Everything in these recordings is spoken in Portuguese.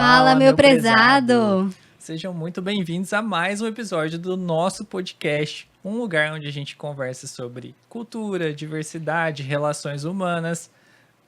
Fala, meu prezado! Sejam muito bem-vindos a mais um episódio do nosso podcast, um lugar onde a gente conversa sobre cultura, diversidade, relações humanas,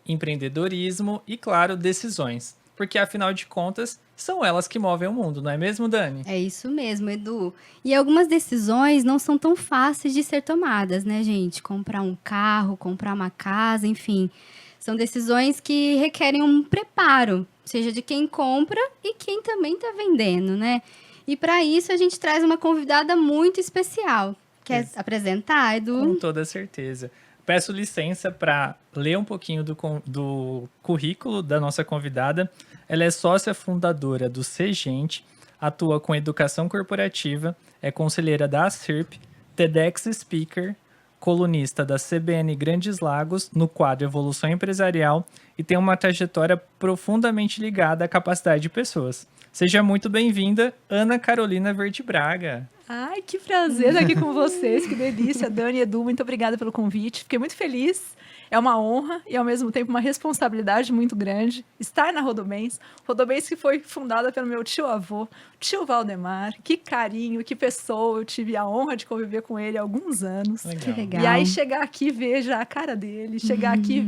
empreendedorismo e, claro, decisões. Porque, afinal de contas, são elas que movem o mundo, não é mesmo, Dani? É isso mesmo, Edu. E algumas decisões não são tão fáceis de ser tomadas, né, gente? Comprar um carro, comprar uma casa, enfim. São decisões que requerem um preparo, seja de quem compra e quem também está vendendo, né? E para isso a gente traz uma convidada muito especial. Quer apresentar, Edu? Com toda certeza. Peço licença para ler um pouquinho do currículo da nossa convidada. Ela é sócia fundadora do Segente, atua com educação corporativa, é conselheira da ACIRP, TEDx Speaker, colunista da CBN Grandes Lagos no quadro Evolução Empresarial e tem uma trajetória profundamente ligada à capacidade de pessoas. Seja muito bem-vinda, Ana Carolina Verde Braga. Ai, que prazer estar aqui com vocês, que delícia. Dani e Edu, muito obrigada pelo convite. Fiquei muito feliz. É uma honra e, ao mesmo tempo, uma responsabilidade muito grande estar na Rodobens. Rodobens que foi fundada pelo meu tio-avô, tio Valdemar. Que carinho, que pessoa. Eu tive a honra de conviver com ele há alguns anos. Legal. Que legal. E aí, chegar aqui e ver já a cara dele, chegar aqui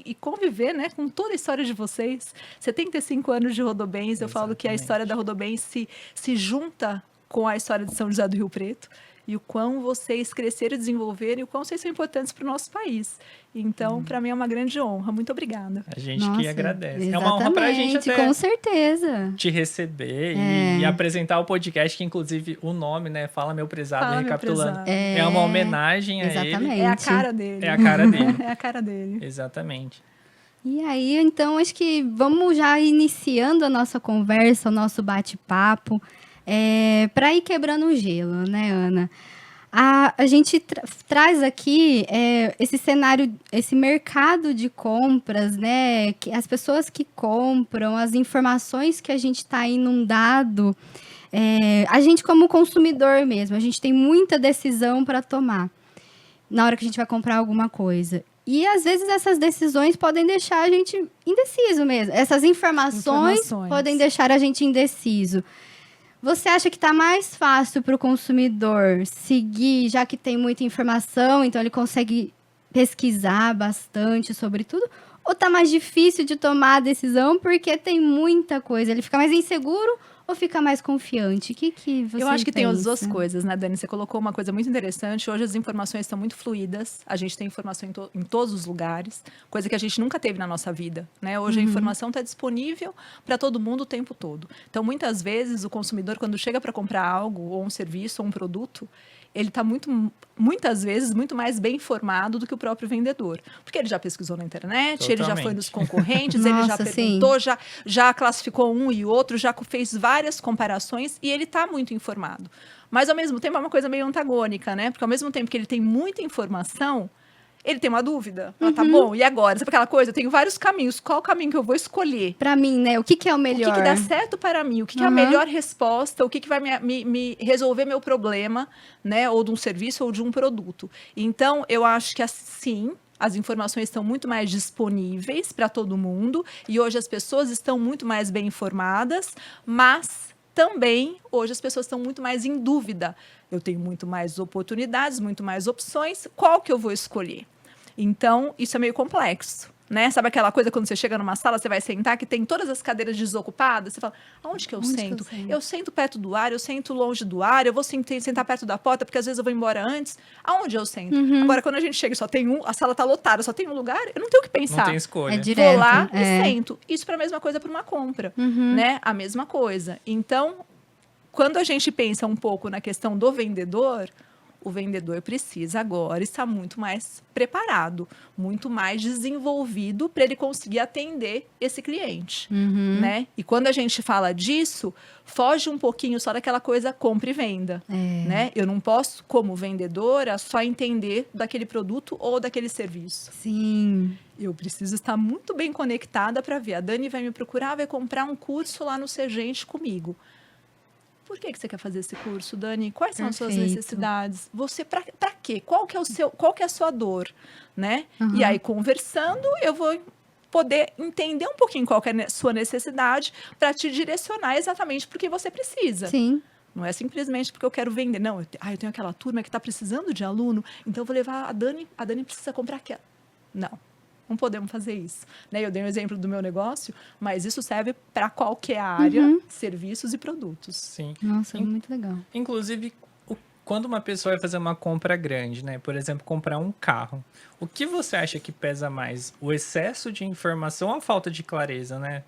e conviver, né, com toda a história de vocês. 75 anos de Rodobens, eu falo que a história da Rodobens se junta com a história de São José do Rio Preto e o quão vocês cresceram e desenvolveram e o quão vocês são importantes para o nosso país. Então, para mim é uma grande honra. Muito obrigada. A gente que agradece. Exatamente, é uma honra para a gente até com certeza. te receber e apresentar o podcast, que inclusive o nome, né, Fala Meu Prezado, Fala, meu recapitulando. prezado. É uma homenagem a Exatamente. ele. É a cara dele. É a cara dele. É a cara dele. Exatamente. E aí, então, acho que vamos já iniciando a nossa conversa, o nosso bate-papo, para ir quebrando o gelo, né, Ana? A gente traz aqui esse cenário, esse mercado de compras, né? Que as pessoas que compram, as informações que a gente está inundado, a gente como consumidor mesmo, a gente tem muita decisão para tomar na hora que a gente vai comprar alguma coisa. E, às vezes, essas decisões podem deixar a gente indeciso mesmo. Essas informações podem deixar a gente indeciso. Você acha que está mais fácil para o consumidor seguir, já que tem muita informação, então ele consegue pesquisar bastante sobre tudo? Ou está mais difícil de tomar a decisão porque tem muita coisa? Ele fica mais inseguro ou fica mais confiante? O que você Eu acho que pensa? tem as duas coisas, né, Dani? Você colocou uma coisa muito interessante. Hoje as informações estão muito fluídas. A gente tem informação em todos os lugares, coisa que a gente nunca teve na nossa vida, né? Hoje a informação está disponível para todo mundo o tempo todo. Então, muitas vezes, o consumidor, quando chega para comprar algo, ou um serviço, ou um produto, ele está muitas vezes muito mais bem informado do que o próprio vendedor. Porque ele já pesquisou na internet, Totalmente. ele já foi nos concorrentes, ele já Nossa, perguntou, já classificou um e outro, já fez várias comparações e ele está muito informado. Mas, ao mesmo tempo, é uma coisa meio antagônica, né? Porque, ao mesmo tempo que ele tem muita informação, ele tem uma dúvida. Tá bom, e agora? Sabe aquela coisa? Eu tenho vários caminhos. Qual o caminho que eu vou escolher? Para mim, né? O que é o melhor? O que dá certo para mim? O que é a melhor resposta? O que vai me resolver meu problema, né? Ou de um serviço ou de um produto. Então, eu acho que assim, as informações estão muito mais disponíveis para todo mundo. E hoje as pessoas estão muito mais bem informadas, mas também hoje as pessoas estão muito mais em dúvida. Eu tenho muito mais oportunidades, muito mais opções. Qual que eu vou escolher? Então, isso é meio complexo, né? Sabe aquela coisa quando você chega numa sala, você vai sentar, que tem todas as cadeiras desocupadas? Você fala, aonde que eu sento? Eu sento perto do ar, eu sento longe do ar, eu vou sentar perto da porta, porque às vezes eu vou embora antes. Aonde eu sento? Agora, quando a gente chega e só tem a sala tá lotada, só tem um lugar, eu não tenho o que pensar. Não tem escolha. É direto. Vou lá e sento. Isso para a mesma coisa para uma compra, né? A mesma coisa. Então, quando a gente pensa um pouco na questão do vendedor, o vendedor precisa agora estar muito mais preparado, muito mais desenvolvido para ele conseguir atender esse cliente, né? E quando a gente fala disso, foge um pouquinho só daquela coisa compra e venda, né? Eu não posso, como vendedora, só entender daquele produto ou daquele serviço. Sim. Eu preciso estar muito bem conectada para ver. A Dani vai me procurar, vai comprar um curso lá no Segente comigo. Por que você quer fazer esse curso, Dani? Quais são as suas necessidades? Você, para quê? Qual que é a sua dor, né? E aí, conversando, eu vou poder entender um pouquinho qual que é a sua necessidade para te direcionar exatamente para o que você precisa. Sim. Não é simplesmente porque eu quero vender. Não, eu tenho aquela turma que está precisando de aluno, então eu vou levar a Dani precisa comprar aquela. Não podemos fazer isso. Né? Eu dei um exemplo do meu negócio, mas isso serve para qualquer área, serviços e produtos. Sim. Nossa, muito legal. Inclusive, quando uma pessoa vai fazer uma compra grande, né? Por exemplo, comprar um carro, o que você acha que pesa mais? O excesso de informação ou a falta de clareza, né?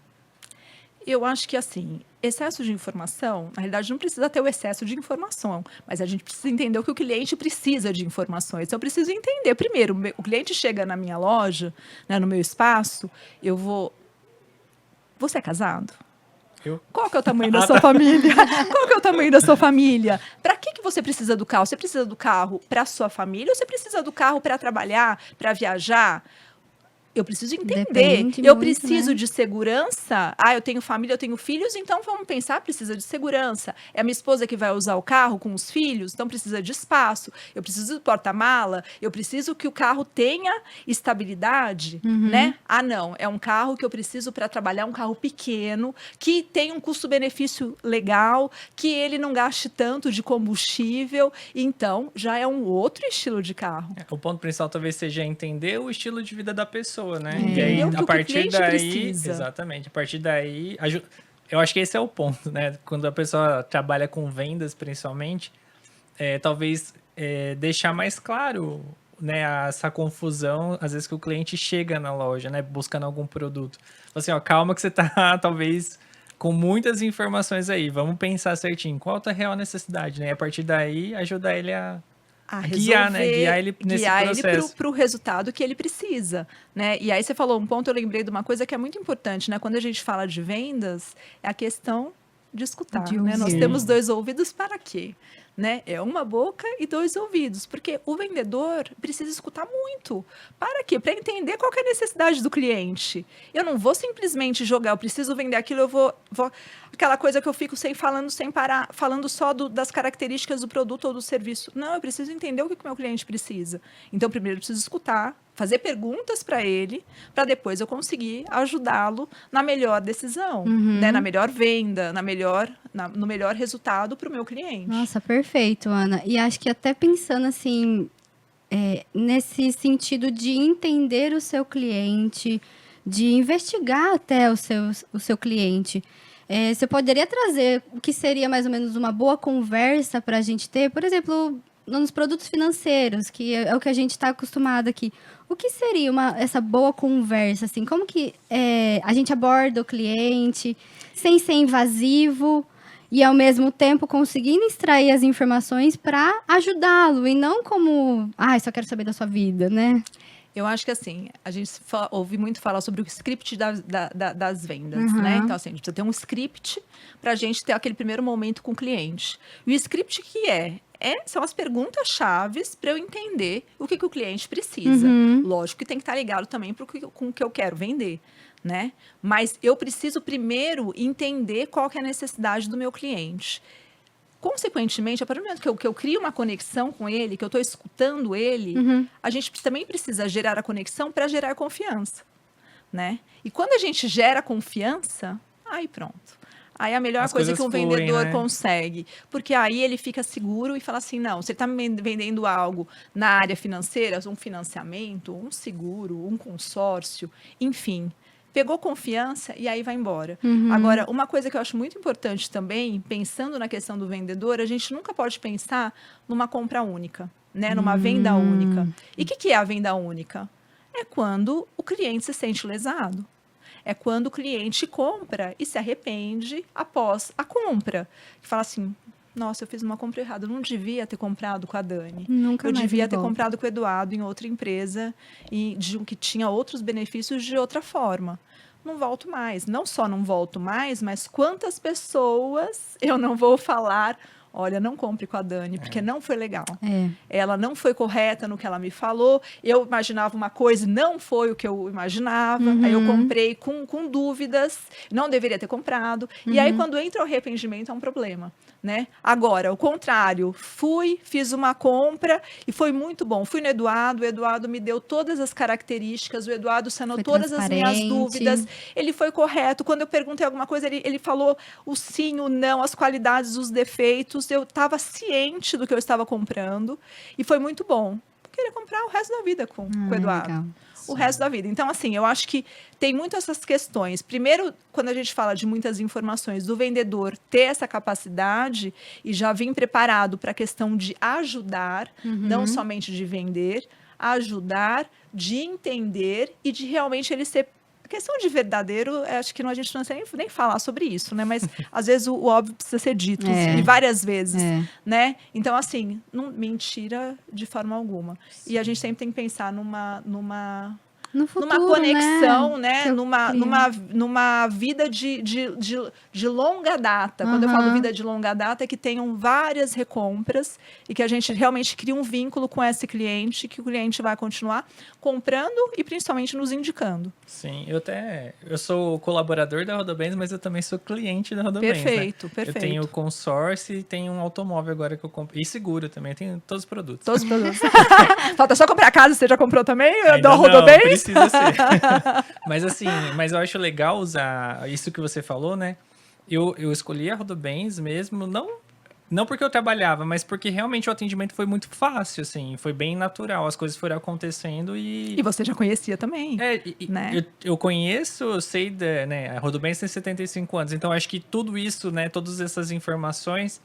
Eu acho que, assim, excesso de informação, na realidade, não precisa ter o excesso de informação, mas a gente precisa entender o que o cliente precisa de informações. Então, eu preciso entender. Primeiro, o cliente chega na minha loja, né, no meu espaço, eu vou... Você é casado? Eu? Qual que é o tamanho da sua família? Qual que é o tamanho da sua família? Para que você precisa do carro? Você precisa do carro para sua família ou você precisa do carro para trabalhar, para viajar? Eu preciso entender. Depende Eu muito, preciso né? de segurança. Eu tenho família, eu tenho filhos, então vamos pensar, precisa de segurança. É a minha esposa que vai usar o carro com os filhos, então precisa de espaço. Eu preciso do porta-mala, eu preciso que o carro tenha estabilidade, né? Não, é um carro que eu preciso para trabalhar, um carro pequeno, que tem um custo-benefício legal, que ele não gaste tanto de combustível. Então, já é um outro estilo de carro. O ponto principal talvez seja entender o estilo de vida da pessoa, né? E aí, o que a o partir cliente daí, precisa. exatamente, a partir daí, eu acho que esse é o ponto, né? Quando a pessoa trabalha com vendas, principalmente, talvez deixar mais claro, né, essa confusão, às vezes que o cliente chega na loja, né, buscando algum produto. Assim, ó, calma que você tá, talvez, com muitas informações aí, vamos pensar certinho, qual é a real necessidade, né? E a partir daí, ajudar ele a guiar, né? Guiar ele nesse processo. Para o resultado que ele precisa, né? E aí você falou um ponto, eu lembrei de uma coisa que é muito importante, né? Quando a gente fala de vendas, é a questão de escutar, né? Nós temos 2 ouvidos para quê? Né? É uma boca e 2 ouvidos, porque o vendedor precisa escutar muito. Para quê? Para entender qual que é a necessidade do cliente. Eu não vou simplesmente jogar, eu preciso vender aquilo, eu vou aquela coisa que eu fico falando sem parar, falando só das características do produto ou do serviço. Não, eu preciso entender o que o meu cliente precisa. Então, primeiro eu preciso escutar, fazer perguntas para ele, para depois eu conseguir ajudá-lo na melhor decisão, né? Na melhor venda, no melhor resultado para o meu cliente. Nossa, perfeito, Ana. E acho que até pensando assim, nesse sentido de entender o seu cliente, de investigar até o seu cliente. Você poderia trazer o que seria mais ou menos uma boa conversa para a gente ter, por exemplo, nos produtos financeiros, que é o que a gente está acostumado aqui. O que seria essa boa conversa? Assim? Como que a gente aborda o cliente sem ser invasivo e, ao mesmo tempo, conseguindo extrair as informações para ajudá-lo e não como, só quero saber da sua vida, né? Eu acho que, assim, a gente ouve muito falar sobre o script das vendas, né? Então, assim, a gente precisa ter um script para a gente ter aquele primeiro momento com o cliente. E o script são as perguntas-chave para eu entender o que o cliente precisa. Lógico que tem que estar ligado também com o que eu quero vender, né? Mas eu preciso primeiro entender qual que é a necessidade do meu cliente. Consequentemente, a partir do momento que eu crio uma conexão com ele, que eu estou escutando ele, a gente também precisa gerar a conexão para gerar confiança, né? E quando a gente gera confiança, aí pronto. Aí é a melhor coisa que um vendedor consegue. Porque aí ele fica seguro e fala assim, não, você está me vendendo algo na área financeira, um financiamento, um seguro, um consórcio, enfim. Pegou confiança e aí vai embora. Agora, uma coisa que eu acho muito importante também, pensando na questão do vendedor, a gente nunca pode pensar numa compra única, né? Numa venda única. E o que é a venda única? É quando o cliente se sente lesado. É quando o cliente compra e se arrepende após a compra. Que fala assim, nossa, eu fiz uma compra errada, eu não devia ter comprado com a Dani. Nunca mais devia ter comprado com o Eduardo em outra empresa e que tinha outros benefícios de outra forma. Não volto mais. Não só não volto mais, mas quantas pessoas eu não vou falar, olha, não compre com a Dani, porque não foi legal. Ela não foi correta no que ela me falou. Eu imaginava uma coisa, não foi o que eu imaginava. Aí eu comprei com dúvidas, não deveria ter comprado. E aí, quando entra o arrependimento, é um problema. né? Agora, o contrário, fiz uma compra e foi muito bom. Fui no Eduardo, o Eduardo me deu todas as características, o Eduardo sanou todas as minhas dúvidas, ele foi correto. Quando eu perguntei alguma coisa, ele falou o sim, o não, as qualidades, os defeitos. Eu estava ciente do que eu estava comprando e foi muito bom. Eu queria comprar o resto da vida com o Eduardo. Legal. O resto da vida. Então, assim, eu acho que tem muito essas questões. Primeiro, quando a gente fala de muitas informações, do vendedor ter essa capacidade e já vir preparado para a questão de ajudar, não somente de vender, ajudar, de entender e de realmente ele ser... A questão de verdadeiro, acho que a gente não sei nem falar sobre isso, né? Mas, às vezes, o óbvio precisa ser dito, e várias vezes, né? Então, assim, não, mentira de forma alguma. Sim. E a gente sempre tem que pensar numa conexão, né? Numa vida de longa data. Quando eu falo vida de longa data, é que tenham várias recompras e que a gente realmente cria um vínculo com esse cliente, que o cliente vai continuar comprando e principalmente nos indicando. Sim, eu sou colaborador da Rodobens, mas eu também sou cliente da Rodobens. Perfeito, né? perfeito. Eu tenho consórcio e tenho um automóvel agora que eu compro. E seguro também, eu tenho todos os produtos. Todos os produtos. Falta só comprar a casa, você já comprou também? Ainda da Rodobens? Não, precisa ser. Mas assim, eu acho legal usar isso que você falou, né? Eu escolhi a Rodobens mesmo, não porque eu trabalhava, mas porque realmente o atendimento foi muito fácil, assim, foi bem natural, as coisas foram acontecendo e... E você já conhecia também, né? Eu conheço, eu sei, né, a Rodobens tem 75 anos, então acho que tudo isso, né, todas essas informações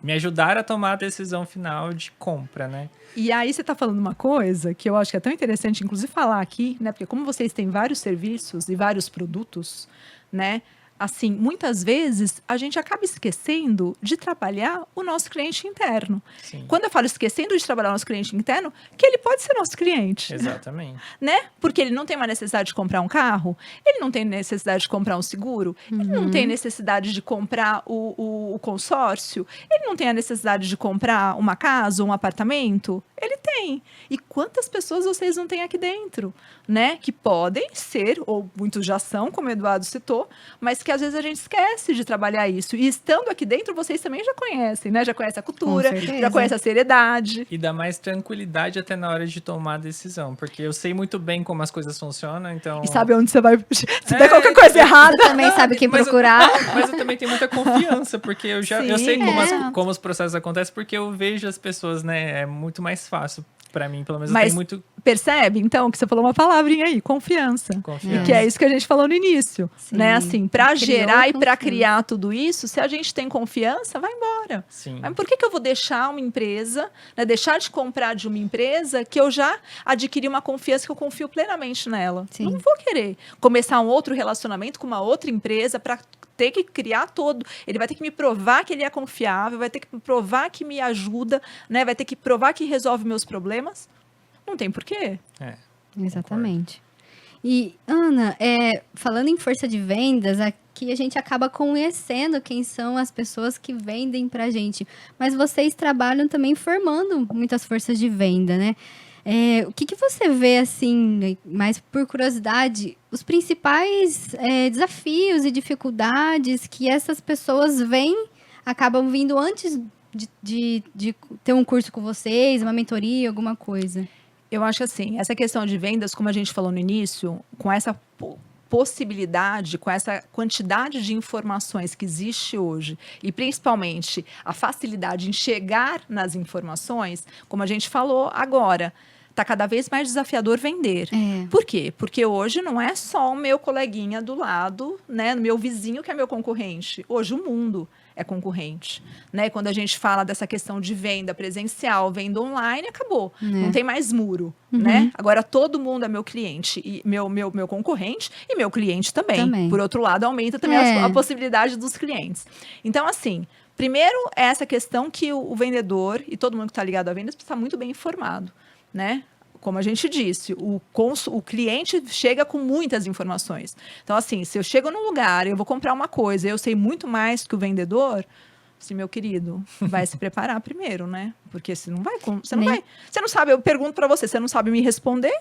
me ajudaram a tomar a decisão final de compra, né? E aí você está falando uma coisa que eu acho que é tão interessante, inclusive, falar aqui, né? Porque como vocês têm vários serviços e vários produtos, né? Assim, muitas vezes a gente acaba esquecendo de trabalhar o nosso cliente interno. Sim. Quando eu falo esquecendo de trabalhar o nosso cliente interno, que ele pode ser nosso cliente. Exatamente. Né? Porque ele não tem uma necessidade de comprar um carro, ele não tem necessidade de comprar um seguro, ele não tem necessidade de comprar o consórcio, ele não tem a necessidade de comprar uma casa ou um apartamento. Ele tem. E quantas pessoas vocês não têm aqui dentro, né? Que podem ser, ou muitos já são, como o Eduardo citou, mas que às vezes a gente esquece de trabalhar isso. E estando aqui dentro, vocês também já conhecem, né? Já conhecem a cultura, já conhecem a seriedade. E dá mais tranquilidade até na hora de tomar a decisão, porque eu sei muito bem como as coisas funcionam, então... E sabe onde você vai... Se der qualquer coisa errada... Você também sabe quem procurar. Mas eu também tenho muita confiança, porque eu sei como os processos acontecem, porque eu vejo as pessoas, né? É muito mais fácil para mim, pelo menos. Mas eu tenho muito... percebe, então, que você falou uma palavrinha aí, confiança. E que é isso que a gente falou no início, né? Assim, para gerar e para criar tudo isso, se a gente tem confiança, vai embora. Sim. Mas por que eu vou deixar uma empresa, né, deixar de comprar de uma empresa que eu já adquiri uma confiança, que eu confio plenamente nela? Sim. Não vou querer começar um outro relacionamento com uma outra empresa para ter que criar todo. Ele vai ter que me provar que ele é confiável, vai ter que provar que me ajuda, né? Vai ter que provar que resolve meus problemas. Não tem porquê. Exatamente. E, Ana, falando em força de vendas, aqui a gente acaba conhecendo quem são as pessoas que vendem pra gente. Mas vocês trabalham também formando muitas forças de venda, né? O que você vê, assim, mais por curiosidade, os principais desafios e dificuldades que essas pessoas acabam vindo antes de ter um curso com vocês, uma mentoria, alguma coisa? Eu acho assim, essa questão de vendas, como a gente falou no início, com essa possibilidade, com essa quantidade de informações que existe hoje, e principalmente a facilidade em chegar nas informações, como a gente falou agora, está cada vez mais desafiador vender. Por quê? Porque hoje não é só o meu coleguinha do lado, né, meu vizinho que é meu concorrente. Hoje o mundo é concorrente, né? Quando a gente fala dessa questão de venda presencial, venda online, acabou. Não tem mais muro, né? Agora todo mundo é meu cliente e meu concorrente e meu cliente também. Por outro lado, aumenta também a possibilidade dos clientes. Então, assim, primeiro é essa questão que o vendedor e todo mundo que está ligado a vendas precisa estar muito bem informado, né? Como a gente disse, o cliente chega com muitas informações. Então, assim, se eu chego num lugar e eu vou comprar uma coisa e eu sei muito mais que o vendedor, assim, meu querido, vai se preparar primeiro, né? Porque você não vai... Você não sabe, eu pergunto para você, você não sabe me responder,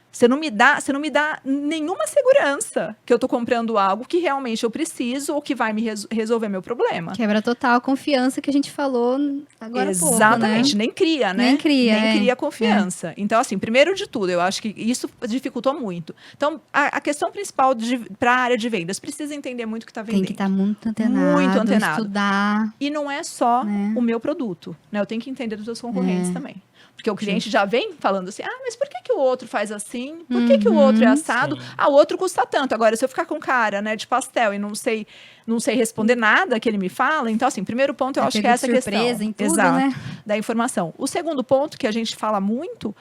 Você não me dá nenhuma segurança que eu tô comprando algo que realmente eu preciso ou que vai me resolver meu problema. Quebra total a confiança que a gente falou agora há pouco, Exatamente, né? nem cria, né? Nem cria, confiança. Então, assim, primeiro de tudo, eu acho que isso dificultou muito. Então, a questão principal para a área de vendas, precisa entender muito o que está vendendo. Tem que estar muito antenado, estudar. E não é só né? o meu produto, né? Eu tenho que entender dos seus concorrentes também. Porque o cliente já vem falando assim, mas por que o outro faz assim? Por que o outro é assado? Sim. O outro custa tanto. Agora, se eu ficar com cara, né, de pastel e não sei responder nada que ele me fala, então, assim, primeiro ponto, eu acho que é essa surpresa questão. em tudo, Exato, né? da informação. O segundo ponto que a gente fala muito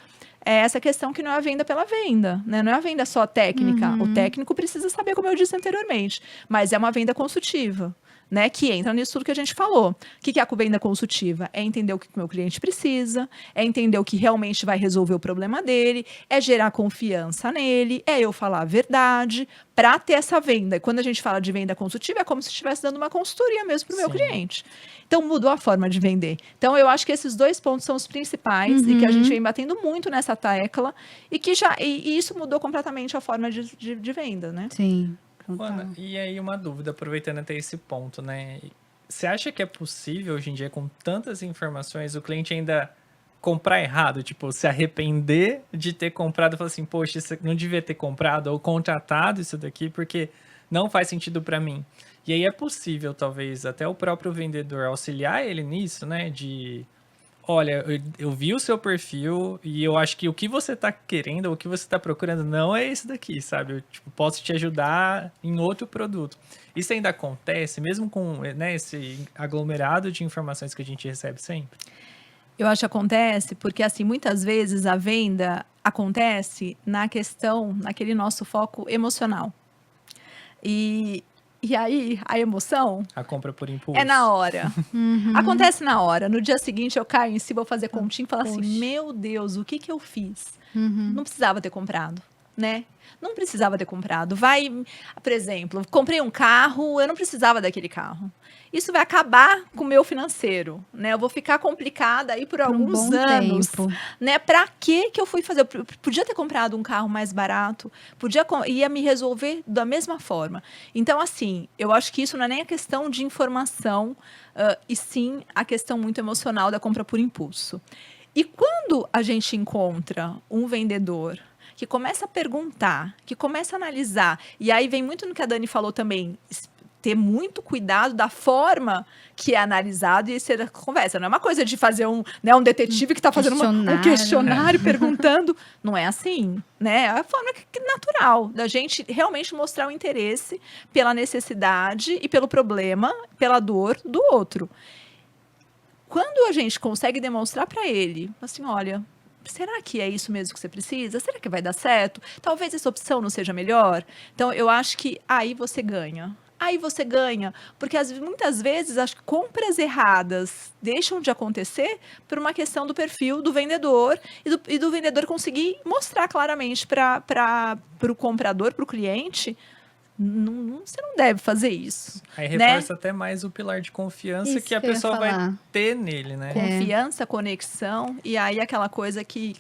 é essa questão que não é a venda pela venda, né? Não é a venda só técnica. O técnico precisa saber, como eu disse anteriormente, mas é uma venda consultiva. Né, que entra nisso tudo que a gente falou. O que é a venda consultiva? É entender o que o meu cliente precisa, é entender o que realmente vai resolver o problema dele, é gerar confiança nele, é eu falar a verdade para ter essa venda. E quando a gente fala de venda consultiva, é como se estivesse dando uma consultoria mesmo para o meu cliente. Então, mudou a forma de vender. Então, eu acho que esses dois pontos são os principais e que a gente vem batendo muito nessa tecla e que e isso mudou completamente a forma de venda, né? Sim. Ana, e aí uma dúvida, aproveitando até esse ponto, né? Você acha que é possível, hoje em dia, com tantas informações, o cliente ainda comprar errado? Tipo, se arrepender de ter comprado e falar assim, poxa, isso não devia ter comprado ou contratado isso daqui porque não faz sentido para mim. E aí é possível, talvez, até o próprio vendedor auxiliar ele nisso, né? Olha, eu vi o seu perfil e eu acho que o que você está querendo, o que você está procurando não é esse daqui, sabe? Eu posso te ajudar em outro produto. Isso ainda acontece, mesmo com, né, esse aglomerado de informações que a gente recebe sempre? Eu acho que acontece porque, assim, muitas vezes a venda acontece naquele nosso foco emocional. E aí, a emoção... A compra por impulso. É na hora. Acontece na hora. No dia seguinte, eu caio em si, vou fazer continha e falo assim, meu Deus, o que eu fiz? Não precisava ter comprado, né? Não precisava ter comprado. Por exemplo, comprei um carro, eu não precisava daquele carro. Isso vai acabar com o meu financeiro, né? Eu vou ficar complicada aí por alguns anos, né? Pra que eu fui fazer? Eu podia ter comprado um carro mais barato, ia me resolver da mesma forma. Então, assim, eu acho que isso não é nem a questão de informação, e sim a questão muito emocional da compra por impulso. E quando a gente encontra um vendedor que começa a perguntar, que começa a analisar, e aí vem muito no que a Dani falou também, ter muito cuidado da forma que é analisado e ser a conversa. Não é uma coisa de fazer um detetive que está fazendo um questionário perguntando. Não é assim, né? É a forma natural da gente realmente mostrar o interesse pela necessidade e pelo problema, pela dor do outro. Quando a gente consegue demonstrar para ele, assim, olha, será que é isso mesmo que você precisa? Será que vai dar certo? Talvez essa opção não seja melhor. Então, eu acho que aí você ganha. Porque muitas vezes as compras erradas deixam de acontecer por uma questão do perfil do vendedor e do vendedor conseguir mostrar claramente para o comprador, para o cliente, você não deve fazer isso. Aí reforça até mais o pilar de confiança que a pessoa vai ter nele, né? Confiança, conexão, e aí aquela coisa que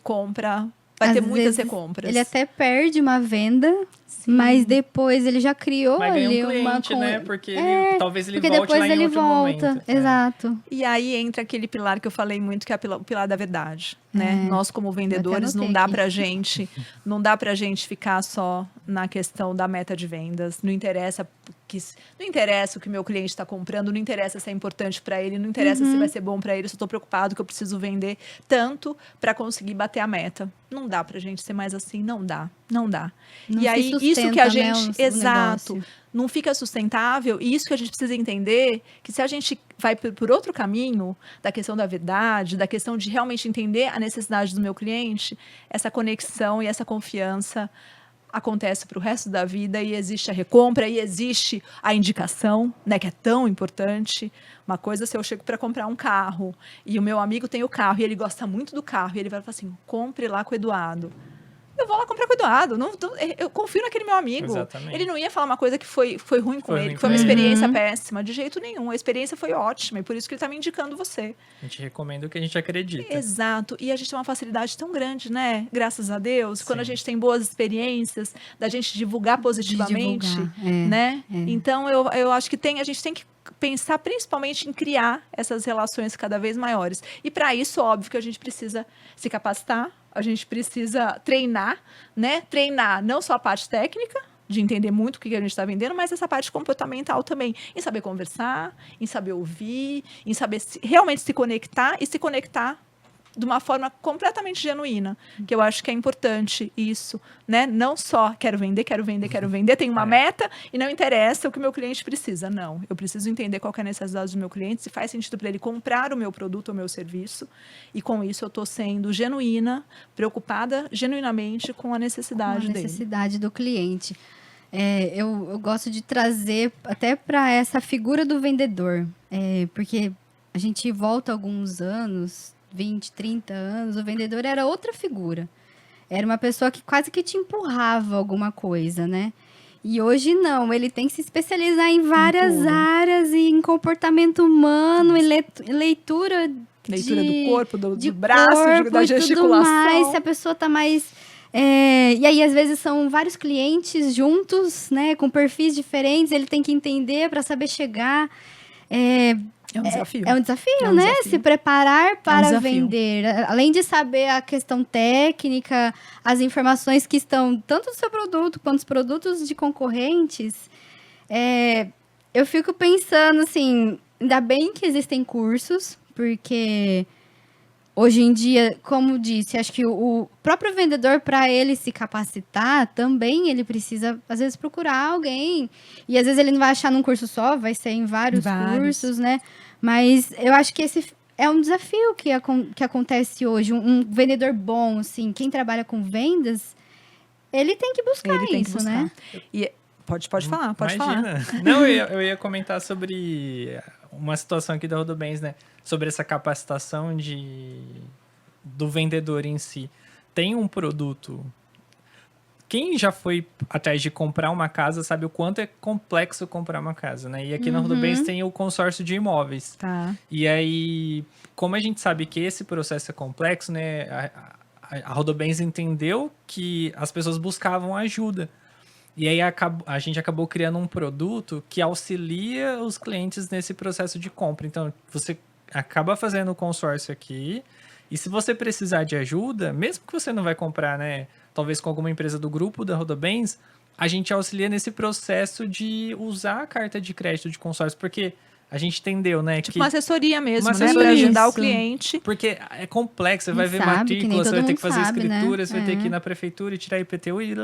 compra... Vai ter muitas recompras. Ele até perde uma venda, mas depois ele já criou ali uma cliente, né? Porque talvez ele volte lá em outro momento. Exato. E aí entra aquele pilar que eu falei muito, que é o pilar da verdade, né? Nós, como vendedores, não dá pra gente ficar só na questão da meta de vendas. Não interessa o que meu cliente está comprando, não interessa se é importante para ele, não interessa se vai ser bom para ele, se eu estou preocupado que eu preciso vender tanto para conseguir bater a meta. Não dá pra gente ser mais assim, não dá. E aí, isso que a gente... Exato. Não fica sustentável, e isso que a gente precisa entender, que se a gente vai por outro caminho, da questão da verdade, da questão de realmente entender a necessidade do meu cliente, essa conexão e essa confiança acontece para o resto da vida, e existe a recompra, e existe a indicação, né, que é tão importante. Uma coisa, se eu chego para comprar um carro, e o meu amigo tem o carro, e ele gosta muito do carro, e ele vai falar assim, compre lá com o Eduardo. eu vou lá comprar cuidado. Eu confio naquele meu amigo. Exatamente. Ele não ia falar uma coisa que foi ruim com Foi ele, ruim que foi com uma ele. experiência péssima. De jeito nenhum. A experiência foi ótima e por isso que ele está me indicando você. A gente recomenda o que a gente acredita. Exato. E a gente tem uma facilidade tão grande, né? Graças a Deus. Quando a Sim. gente tem boas experiências, da gente divulgar positivamente, divulgar, né? Então, eu acho que a gente tem que pensar principalmente em criar essas relações cada vez maiores. E para isso, óbvio que a gente precisa se capacitar, a gente precisa treinar, né? Treinar não só a parte técnica, de entender muito o que a gente está vendendo, mas essa parte comportamental também, em saber conversar, em saber ouvir, em saber realmente se conectar e se conectar de uma forma completamente genuína, que eu acho que é importante isso, né? Não só quero vender, tenho uma meta e não interessa o que o meu cliente precisa. Não, eu preciso entender qual que é a necessidade do meu cliente, se faz sentido para ele comprar o meu produto ou o meu serviço, e com isso eu estou sendo genuína, preocupada genuinamente com a necessidade dele. A necessidade do cliente. Eu gosto de trazer até para essa figura do vendedor, porque a gente volta alguns anos, 20, 30 anos, o vendedor era outra figura. Era uma pessoa que quase que te empurrava alguma coisa, né? E hoje não, ele tem que se especializar em várias áreas, e em comportamento humano, em leitura do corpo, do de braço, corpo, da e gesticulação. tudo mais, se a pessoa tá mais... e aí, às vezes, são vários clientes juntos, né? Com perfis diferentes, ele tem que entender para saber chegar... É um desafio. É um desafio, É um né? desafio. Se preparar para desafio. vender. Além de saber a questão técnica, as informações que estão tanto do seu produto quanto dos produtos de concorrentes, eu fico pensando, assim, ainda bem que existem cursos, porque hoje em dia, como disse, acho que o próprio vendedor, para ele se capacitar, também ele precisa, às vezes, procurar alguém. E às vezes ele não vai achar num curso só, vai ser em vários cursos, né? Mas eu acho que esse é um desafio que acontece hoje. Um vendedor bom, assim, quem trabalha com vendas, ele tem que buscar isso, né? E pode falar, pode Imagina. falar. Não, eu ia comentar sobre uma situação aqui da Rodobens, né? Sobre essa capacitação do vendedor em si. Tem um produto... Quem já foi atrás de comprar uma casa sabe o quanto é complexo comprar uma casa, né? E aqui na Rodobens tem o consórcio de imóveis. Tá. E aí, como a gente sabe que esse processo é complexo, né? A Rodobens entendeu que as pessoas buscavam ajuda. E aí a gente acabou criando um produto que auxilia os clientes nesse processo de compra. Então, você acaba fazendo o consórcio aqui, e se você precisar de ajuda, mesmo que você não vai comprar, né, talvez com alguma empresa do grupo da Rodobens, a gente auxilia nesse processo de usar a carta de crédito de consórcio, porque a gente entendeu, né, Tipo que uma assessoria mesmo, uma né, assessoria. para ajudar o Isso. cliente. porque é complexo, você vai ver sabe, que nem matrícula, você todo vai ter mundo que fazer sabe, né? escritura, você vai ter que ir na prefeitura e tirar IPTU e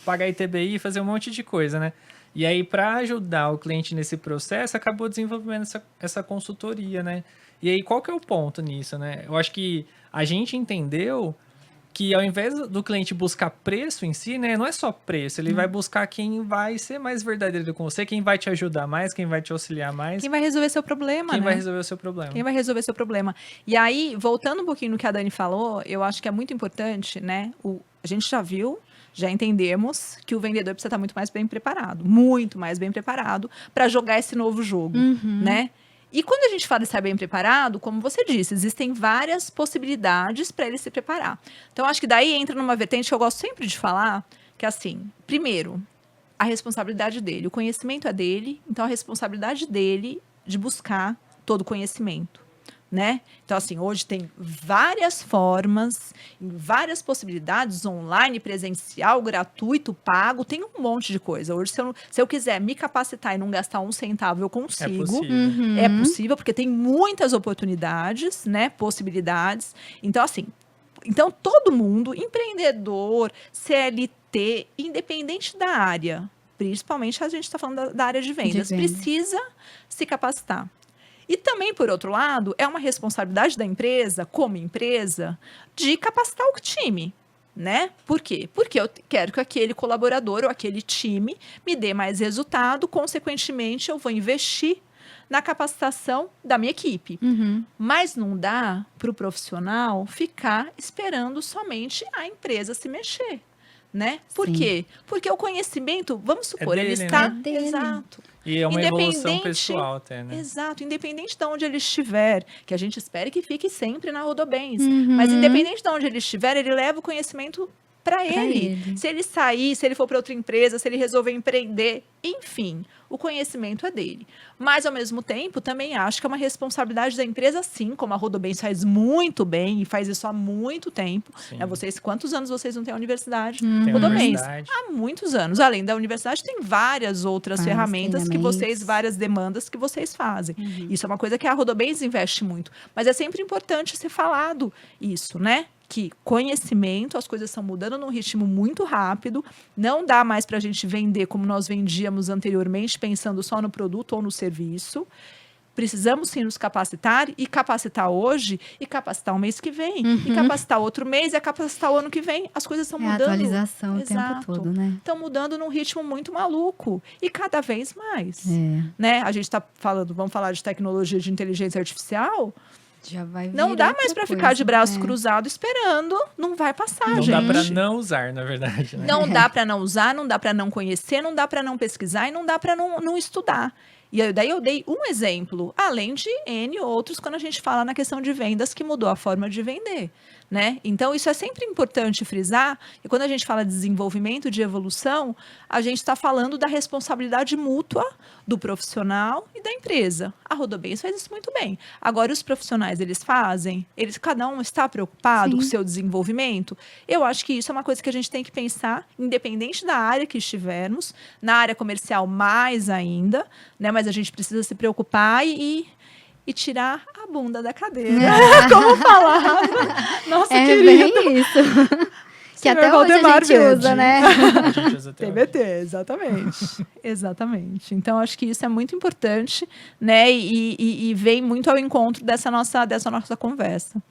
pagar ITBI, fazer um monte de coisa, né? E aí, para ajudar o cliente nesse processo, acabou desenvolvendo essa consultoria, né? E aí, qual que é o ponto nisso, né? Eu acho que a gente entendeu que ao invés do cliente buscar preço em si, né? Não é só preço, ele vai buscar quem vai ser mais verdadeiro com você, quem vai te ajudar mais, quem vai te auxiliar mais. Quem vai resolver seu problema, Quem né? vai resolver o seu problema. Quem vai resolver seu problema. E aí, voltando um pouquinho no que a Dani falou, eu acho que é muito importante, né? A gente já viu, já entendemos que o vendedor precisa estar muito mais bem preparado para jogar esse novo jogo, né? E quando a gente fala de estar bem preparado, como você disse, existem várias possibilidades para ele se preparar. Então, acho que daí entra numa vertente que eu gosto sempre de falar, que é assim, primeiro, a responsabilidade dele. O conhecimento é dele, então a responsabilidade dele de buscar todo o conhecimento, né? Então, assim, hoje tem várias formas, várias possibilidades, online, presencial, gratuito, pago, tem um monte de coisa. Hoje, se eu quiser me capacitar e não gastar um centavo, eu consigo. É possível. É possível, porque tem muitas oportunidades, né? Possibilidades. Então, assim, todo mundo, empreendedor, CLT, independente da área, principalmente a gente está falando da área de vendas, precisa se capacitar. E também, por outro lado, é uma responsabilidade da empresa, como empresa, de capacitar o time, né? Por quê? Porque eu quero que aquele colaborador ou aquele time me dê mais resultado, consequentemente, eu vou investir na capacitação da minha equipe. Mas não dá para o profissional ficar esperando somente a empresa se mexer. Né? Por quê? Porque o conhecimento, vamos supor, ele dele, está... né? É dele. Exato. E é uma evolução pessoal até, né? Exato, independente de onde ele estiver, que a gente espere que fique sempre na Rodobens, mas independente de onde ele estiver, ele leva o conhecimento para ele. Se ele sair, se ele for para outra empresa, se ele resolver empreender, enfim, o conhecimento é dele. Mas, ao mesmo tempo, também acho que é uma responsabilidade da empresa, sim, como a Rodobens faz muito bem e faz isso há muito tempo. Né? Vocês, quantos anos vocês não têm a universidade? Tem Rodobens, universidade. há muitos anos. Além da universidade, tem várias outras ferramentas que vocês, várias demandas que vocês fazem. Isso é uma coisa que a Rodobens investe muito. Mas é sempre importante ser falado isso, né? Que conhecimento, as coisas estão mudando num ritmo muito rápido, não dá mais para a gente vender como nós vendíamos anteriormente, pensando só no produto ou no serviço. Precisamos sim nos capacitar, e capacitar hoje, e capacitar o mês que vem, e capacitar outro mês, e capacitar o ano que vem. As coisas estão mudando. Atualização o tempo todo, né? Estão mudando num ritmo muito maluco, e cada vez mais. Né? A gente está falando, vamos falar de tecnologia de inteligência artificial. Já vai Não dá mais para ficar de braços cruzados esperando, não vai passar, não gente. Não dá para não usar, na verdade. Né? Não dá para não usar, não dá para não conhecer, não dá para não pesquisar e não dá para não estudar. E daí eu dei um exemplo, além de N outros, quando a gente fala na questão de vendas, que mudou a forma de vender. Né? Então, isso é sempre importante frisar, e quando a gente fala de desenvolvimento, de evolução, a gente está falando da responsabilidade mútua do profissional e da empresa. A Rodobens faz isso muito bem. Agora, os profissionais, eles fazem? Cada um está preocupado com o seu desenvolvimento? Eu acho que isso é uma coisa que a gente tem que pensar, independente da área que estivermos, na área comercial mais ainda, né? Mas a gente precisa se preocupar e tirar a bunda da cadeira. Como falar? Nossa, querido. Bem isso. Que até hoje a gente usa, né? A gente usa até TBT, exatamente. Exatamente. Então, acho que isso é muito importante, né? E vem muito ao encontro dessa nossa conversa.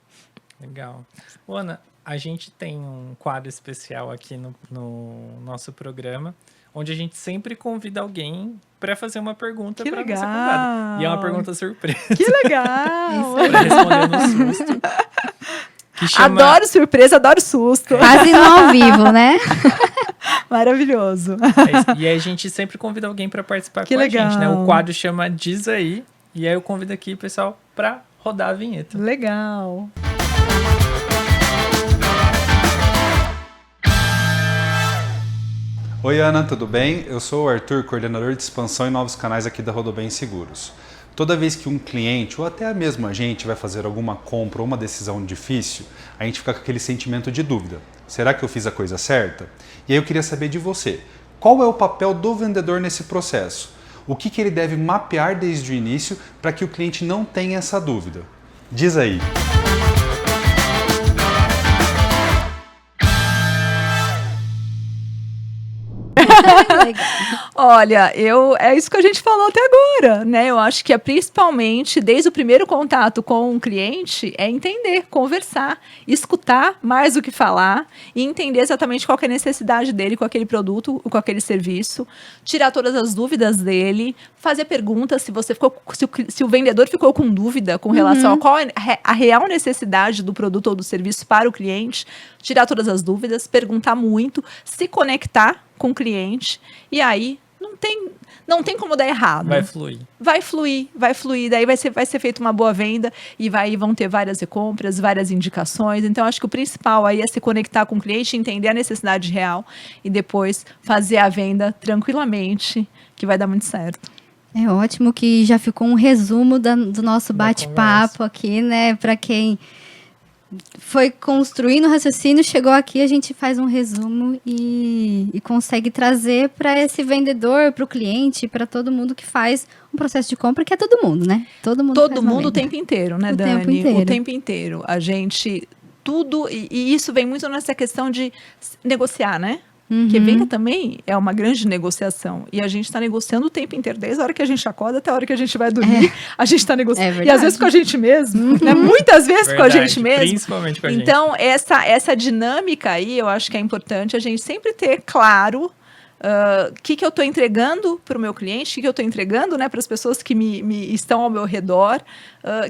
Legal. Ana, a gente tem um quadro especial aqui no nosso programa, onde a gente sempre convida alguém para fazer uma pergunta para nossa convidada. E é uma pergunta surpresa. Que legal! Para responder no susto. Que chama... Adoro surpresa, adoro susto. Quase no ao vivo, né? Maravilhoso. E aí a gente sempre convida alguém para participar que com legal. a gente, né? O quadro chama Diz Aí. E aí eu convido aqui, pessoal, para rodar a vinheta. Legal. Oi, Ana, tudo bem? Eu sou o Arthur, coordenador de expansão e novos canais aqui da Rodobens Seguros. Toda vez que um cliente, ou até mesmo a gente, vai fazer alguma compra ou uma decisão difícil, a gente fica com aquele sentimento de dúvida. Será que eu fiz a coisa certa? E aí eu queria saber de você, qual é o papel do vendedor nesse processo? O que ele deve mapear desde o início para que o cliente não tenha essa dúvida? Diz aí! Olha, é isso que a gente falou até agora, né? Eu acho que é principalmente, desde o primeiro contato com um cliente, é entender, conversar, escutar mais do que falar e entender exatamente qual que é a necessidade dele com aquele produto, com aquele serviço, tirar todas as dúvidas dele, fazer perguntas se o vendedor ficou com dúvida com relação a qual é a real necessidade do produto ou do serviço para o cliente, tirar todas as dúvidas, perguntar muito, se conectar com o cliente, e aí não tem como dar errado. Vai fluir, daí vai ser feita uma boa venda e vão ter várias recompras, várias indicações. Então, acho que o principal aí é se conectar com o cliente, entender a necessidade real e depois fazer a venda tranquilamente, que vai dar muito certo. É ótimo que já ficou um resumo do nosso bate-papo aqui, né? Para quem foi construindo o raciocínio, chegou aqui, a gente faz um resumo e consegue trazer para esse vendedor, para o cliente, para todo mundo que faz um processo de compra, que é todo mundo, né? Todo mundo o tempo inteiro, né, Dani? O tempo inteiro. A gente, tudo, e isso vem muito nessa questão de negociar, né? Porque venda também é uma grande negociação. E a gente está negociando o tempo inteiro. Desde a hora que a gente acorda até a hora que a gente vai dormir, a gente está negociando. E às vezes com a gente mesmo, né? Muitas vezes com a gente mesmo. Principalmente com a gente. Então, essa dinâmica aí, eu acho que é importante a gente sempre ter claro O que eu estou entregando para o meu cliente, o que eu estou entregando, né, para as pessoas que estão ao meu redor,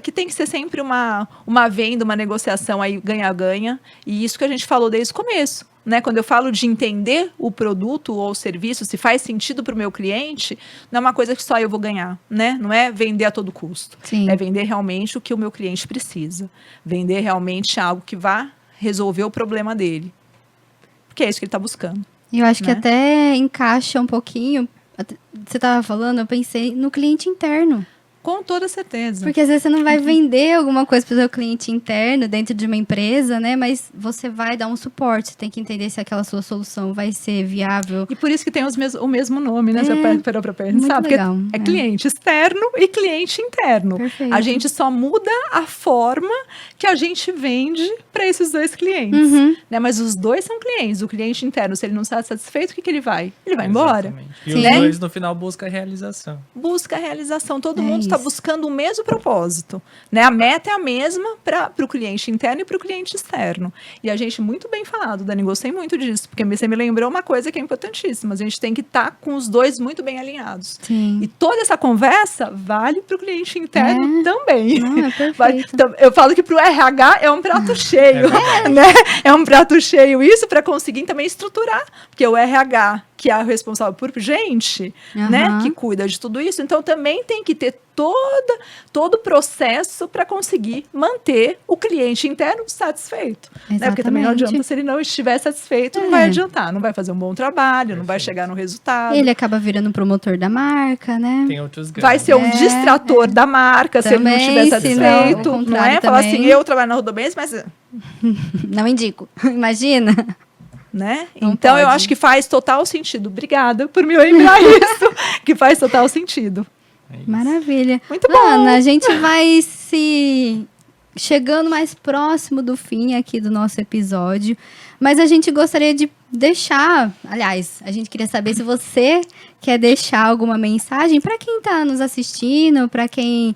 que tem que ser sempre uma venda, uma negociação aí ganha-ganha, e isso que a gente falou desde o começo. Né? Quando eu falo de entender o produto ou o serviço, se faz sentido para o meu cliente, não é uma coisa que só eu vou ganhar, né? Não é vender a todo custo. Sim. É vender realmente o que o meu cliente precisa. Vender realmente algo que vá resolver o problema dele. Porque é isso que ele está buscando. E eu acho que Né? até encaixa um pouquinho. Você estava falando, eu pensei no cliente interno. Com toda certeza. Porque às vezes você não vai vender alguma coisa para o seu cliente interno dentro de uma empresa, né? Mas você vai dar um suporte. Você tem que entender se aquela sua solução vai ser viável. E por isso que tem o mesmo nome, né? Você parou pra pensar. Muito Porque legal, é cliente externo e cliente interno. Perfeito. A gente só muda a forma que a gente vende para esses dois clientes. Uhum. Né? Mas os dois são clientes. O cliente interno, se ele não está satisfeito, o que ele vai? Ele vai embora. Exatamente. E Sim. os dois, no final, buscam a realização. Busca a realização. Todo É mundo está isso. buscando o mesmo propósito. Né? A meta é a mesma para o cliente interno e para o cliente externo. E a gente, muito bem falado, Dani, gostei muito disso, porque você me lembrou uma coisa que é importantíssima. A gente tem que estar com os dois muito bem alinhados. Sim. E toda essa conversa vale para o cliente interno também. Não, é Vai- perfeito. então, eu falo que para o RH é um prato cheio, né? É um prato cheio. Isso para conseguir também estruturar, porque o RH, que é o responsável por gente, né, Aham. que cuida de tudo isso, então também tem que ter todo o processo para conseguir manter o cliente interno satisfeito. Né? Porque também não Exatamente. adianta, se ele não estiver satisfeito, não vai adiantar, não vai fazer um bom trabalho, não vai chegar no resultado. Ele acaba virando promotor da marca, né? Tem outros ganhos. Vai ser um distrator da marca se ele não Também, estiver se satisfeito. não, o Não é contrário falar também. assim, eu trabalho na Rodobens, mas Não indico. Imagina. né? Não Então eu pode. acho que faz total sentido. Obrigada por me lembrar isso, que faz total sentido. É isso. Maravilha. Muito bom. Ana, a gente vai se chegando mais próximo do fim aqui do nosso episódio, mas a gente gostaria de deixar, aliás, a gente queria saber se você quer deixar alguma mensagem para quem está nos assistindo, para quem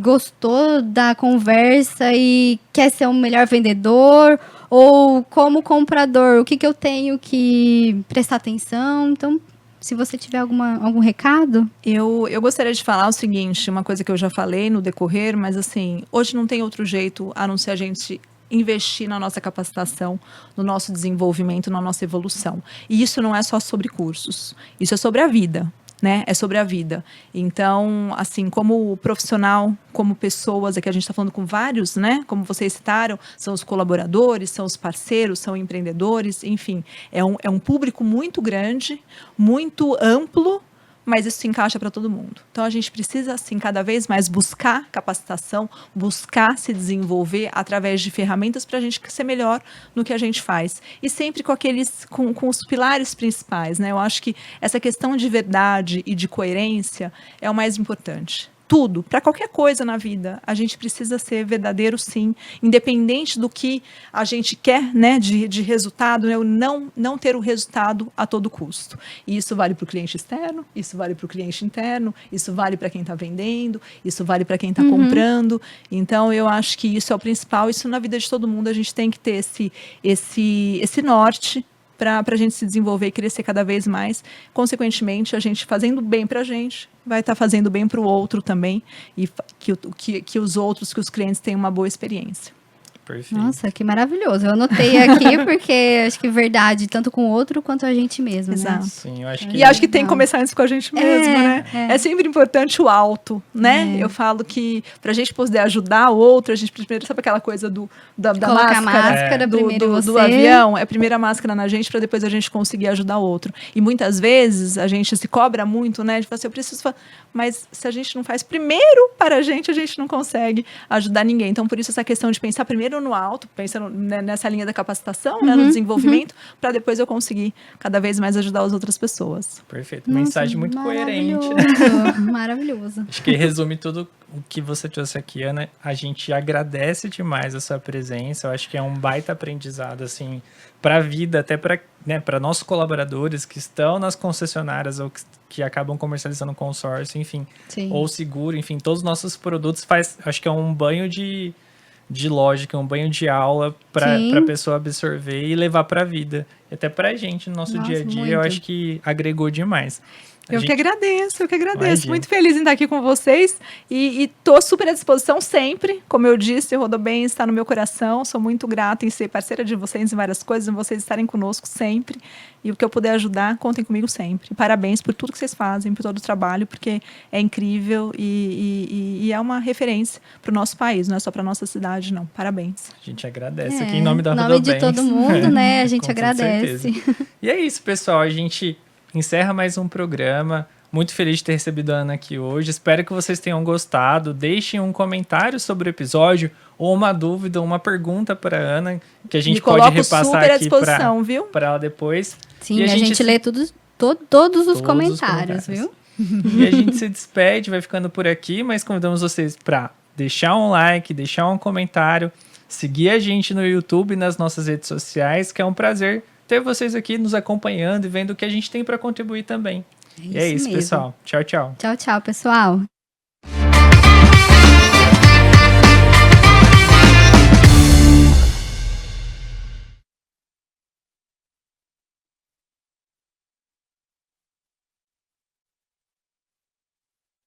gostou da conversa e quer ser um melhor vendedor, ou como comprador, o que eu tenho que prestar atenção. Então, se você tiver algum recado. Eu gostaria de falar o seguinte, uma coisa que eu já falei no decorrer, mas assim, hoje não tem outro jeito a não ser a gente investir na nossa capacitação, no nosso desenvolvimento, na nossa evolução. E isso não é só sobre cursos, isso é sobre a vida. Né? É sobre a vida. Então, assim, como profissional, como pessoas, aqui a gente está falando com vários, né? Como vocês citaram, são os colaboradores, são os parceiros, são empreendedores, enfim, é um público muito grande, muito amplo, mas isso se encaixa para todo mundo. Então, a gente precisa, assim, cada vez mais buscar capacitação, buscar se desenvolver através de ferramentas para a gente ser melhor no que a gente faz. E sempre com os pilares principais, né? Eu acho que essa questão de verdade e de coerência é o mais importante. Tudo, para qualquer coisa na vida, a gente precisa ser verdadeiro, sim, independente do que a gente quer, né, de resultado, né, não ter o resultado a todo custo. E isso vale para o cliente externo, isso vale para o cliente interno, isso vale para quem está vendendo, isso vale para quem está comprando. Então, eu acho que isso é o principal, isso na vida de todo mundo, a gente tem que ter esse norte, para a gente se desenvolver e crescer cada vez mais. Consequentemente, a gente fazendo bem para a gente, vai estar fazendo bem para o outro também, e que os outros, que os clientes tenham uma boa experiência. Perfeito. Nossa, que maravilhoso. Eu anotei aqui porque acho que verdade, tanto com o outro quanto a gente mesmo, Exato. né? Sim, eu acho que... E acho que tem que Legal. começar antes com a gente mesmo, né? É sempre importante o alto, né? Eu falo que para a gente poder ajudar o outro, a gente primeiro, sabe aquela coisa da Colocar a máscara? máscara primeiro do você. avião, é a primeira máscara na gente para depois a gente conseguir ajudar o outro. E muitas vezes a gente se cobra muito, né? De falar assim, eu preciso fazer. Mas se a gente não faz primeiro para a gente não consegue ajudar ninguém. Então, por isso, essa questão de pensar primeiro no alto, pensando nessa linha da capacitação, né, no desenvolvimento, para depois eu conseguir cada vez mais ajudar as outras pessoas. Perfeito. Nossa, Mensagem muito coerente, né? Maravilhoso. Acho que resume tudo o que você trouxe aqui, Ana. A gente agradece demais a sua presença. Eu acho que é um baita aprendizado, assim, para a vida, até para, né, para nossos colaboradores que estão nas concessionárias ou que acabam comercializando consórcio, enfim, Sim. ou seguro, enfim, todos os nossos produtos acho que é um banho de lógica, um banho de aula para Sim. a pessoa absorver e levar para a vida. até pra gente no nosso Nossa, dia a dia, muito. eu acho que agregou demais. Eu que agradeço. Imagina. Muito feliz em estar aqui com vocês e tô super à disposição sempre. Como eu disse, o Rodobem está no meu coração. Sou muito grata em ser parceira de vocês em várias coisas, em vocês estarem conosco sempre. E o que eu puder ajudar, contem comigo sempre. E parabéns por tudo que vocês fazem, por todo o trabalho, porque é incrível e é uma referência para o nosso país, não é só para nossa cidade, não. Parabéns. A gente agradece aqui em nome da Em nome de Rodobens. todo mundo, né? A gente Com agradece. certeza. E é isso, pessoal. A gente encerra mais um programa. Muito feliz de ter recebido a Ana aqui hoje. Espero que vocês tenham gostado. Deixem um comentário sobre o episódio ou uma dúvida, uma pergunta para a Ana, que a gente pode repassar super à aqui disposição, viu? para ela depois. Sim, E a gente lê todos os comentários, viu? E a gente se despede, vai ficando por aqui, mas convidamos vocês para deixar um like, deixar um comentário, seguir a gente no YouTube e nas nossas redes sociais, que é um prazer ter vocês aqui nos acompanhando e vendo o que a gente tem para contribuir também. E é isso, mesmo. pessoal. Tchau, tchau. Tchau, tchau, pessoal.